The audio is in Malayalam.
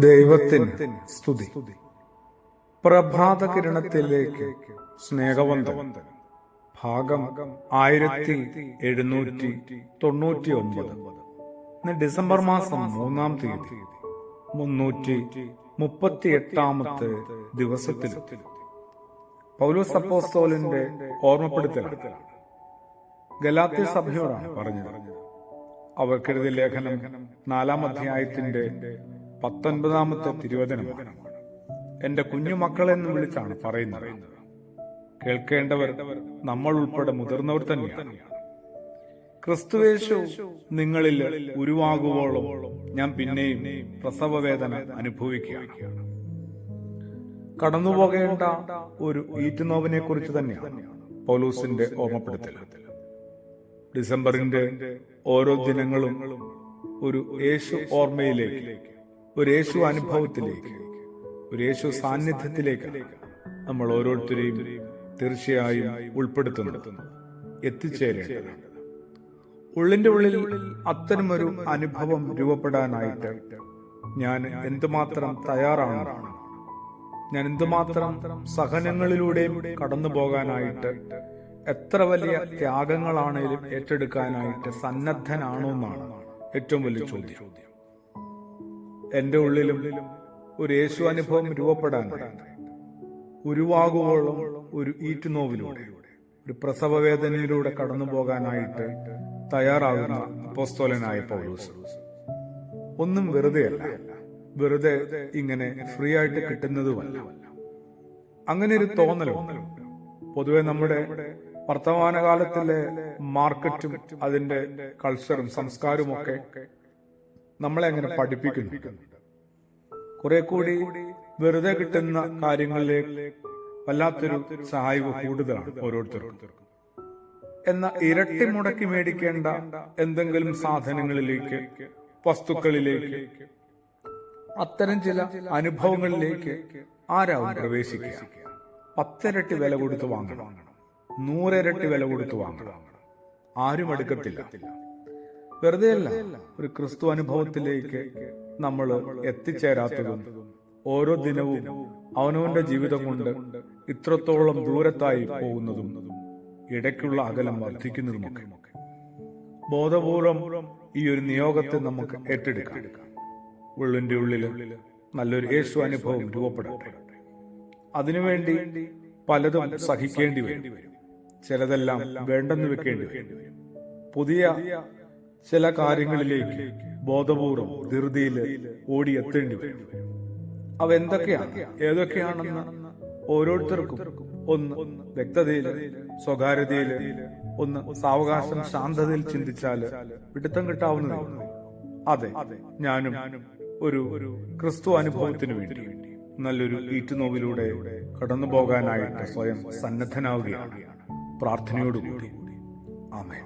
ദൈവത്തിന് സ്തുതി. പ്രഭാത കിരണത്തിലേക്ക് സ്നേഹവന്ദനം. ഭാഗം 1799. ഇന്ന് ഡിസംബർ മാസം 3-ാം തീയതി, 338-ാമത്തെ ദിവസത്തിൽ പൗലോസ് അപ്പോസ്തലന്റെ ഓർമ്മപ്പെടുത്തലാണ്. ഗലാത്യ സഭയോടാണ് പറഞ്ഞത്. അവർക്കെഴുതിയ ലേഖനം 4-ാം അധ്യായത്തിന്റെ 19-ാമത്തെ തിരുവചനമാണ്. എന്റെ കുഞ്ഞുമക്കളെന്ന് വിളിച്ചാണ് പറയുന്നത്. കേൾക്കേണ്ടവർ നമ്മൾ ഉൾപ്പെടെ മുതിർന്നവർ തന്നെയാണ്. ക്രിസ്തുയേശു നിങ്ങളിൽ ഉരുവാകുവോളം ഞാൻ പിന്നെയും പ്രസവവേദന അനുഭവിക്കുകയാണ്. കടന്നുപോകേണ്ട ഒരു ഈറ്റുനോവിനെ കുറിച്ച് തന്നെയാണ് പൗലോസിന്റെ ഓർമ്മപ്പെടുത്തൽ. ഡിസംബറിന്റെ ഓരോ ദിനങ്ങളും ഒരു യേശു ഓർമ്മയിലേക്ക്, ഒരു യേശു അനുഭവത്തിലേക്ക്, ഒരു യേശു സാന്നിധ്യത്തിലേക്ക് നമ്മൾ ഓരോരുത്തരെയും തീർച്ചയായും ഉൾപ്പെടുത്തുന്നത്, എത്തിച്ചേരേണ്ടത്. ഉള്ളിന്റെ ഉള്ളിൽ അത്തരമൊരു അനുഭവം രൂപപ്പെടാനായിട്ട് ഞാൻ എന്തുമാത്രം തയ്യാറാണ്, ഞാൻ എന്തുമാത്രം സഹനങ്ങളിലൂടെയും കടന്നു പോകാനായിട്ട്, എത്ര വലിയ ത്യാഗങ്ങളാണേലും ഏറ്റെടുക്കാനായിട്ട് സന്നദ്ധനാണോ എന്നാണ് ഏറ്റവും വലിയ ചോദ്യം. എന്റെ ഉള്ളിലും ഒരു യേശു അനുഭവം രൂപപ്പെടാനായിട്ട്, ഉരുവാകുവോളം ഒരു ഈറ്റുനോവിലൂടെ, ഒരു പ്രസവവേദനയിലൂടെ കടന്നു പോകാനായിട്ട് തയ്യാറാകുന്ന അപ്പോസ്തലനായ പൗലോസ് ഒന്നും വെറുതെയല്ല, വെറുതെ ഇങ്ങനെ ഫ്രീ ആയിട്ട് കിട്ടുന്നതുമല്ല. അങ്ങനെ ഒരു തോന്നലുണ്ട്. പൊതുവെ നമ്മുടെ വർത്തമാനകാലത്തിലെ മാർക്കറ്റും അതിന്റെ കൾച്ചറും സംസ്കാരവും ഒക്കെ നമ്മളെ അങ്ങനെ പഠിപ്പിക്കുന്നു. കുറെ കൂടി വെറുതെ കിട്ടുന്ന കാര്യങ്ങളിലേക്ക് വല്ലാത്തൊരു സഹായിവ് കൂടുതലാണ് ഓരോരുത്തർക്കും. എന്നാൽ ഇരട്ടി മുടക്കി മേടിക്കേണ്ട എന്തെങ്കിലും സാധനങ്ങളിലേക്ക്, വസ്തുക്കളിലേക്ക്, അത്തരം ചില അനുഭവങ്ങളിലേക്ക് ആരാവും പ്രവേശിക്കുക? 10 ഇരട്ടി വില കൊടുത്ത് വാങ്ങണം, 100 ഇരട്ടി വില കൊടുത്ത് വാങ്ങണം. ആരും എടുക്കത്തില്ല. വെറുതെയല്ല ഒരു ക്രിസ്തു അനുഭവത്തിലേക്ക് നമ്മൾ എത്തിച്ചേരാത്തതും, ഓരോ ദിനവും അവനവന്റെ ജീവിതം കൊണ്ട് ഇത്രത്തോളം ദൂരത്തായി പോകുന്നതും, ഇടയ്ക്കുള്ള അകലം വർദ്ധിക്കുന്നതുമൊക്കെ. ബോധപൂർവം ഈ ഒരു നിയോഗത്തെ നമുക്ക് ഏറ്റെടുക്കാം. ഉള്ളിന്റെ ഉള്ളിൽ നല്ലൊരു യേശു അനുഭവം രൂപപ്പെടട്ടെ. അതിനുവേണ്ടി പലതും സഹിക്കേണ്ടി വരും. ചിലതെല്ലാം വേണ്ടെന്ന് വെക്കേണ്ടി വരും. പുതിയ ചില കാര്യങ്ങളിലേക്ക് ബോധപൂർവം ധൃതിയിൽ ഓടിയെത്തേണ്ടി വരും. അവ എന്തൊക്കെയാണ്, ഏതൊക്കെയാണെന്ന് ഓരോരുത്തർക്കും ഒന്ന് വ്യക്തതയിൽ, സ്വകാര്യതയിൽ, ഒന്ന് സാവകാശം, ശാന്തതയിൽ ചിന്തിച്ചാൽ പിടുത്തം കിട്ടാവുന്നതേ ഉള്ളൂ. അതെ, ഞാനും ഒരു ക്രിസ്തു അനുഭവത്തിന് വേണ്ടി നല്ലൊരു ഈറ്റുനോവിലൂടെ കടന്നു പോകാനായിട്ട് സ്വയം സന്നദ്ധനാവുകയാണ്, പ്രാർത്ഥനയോടുകൂടി. ആമേൻ.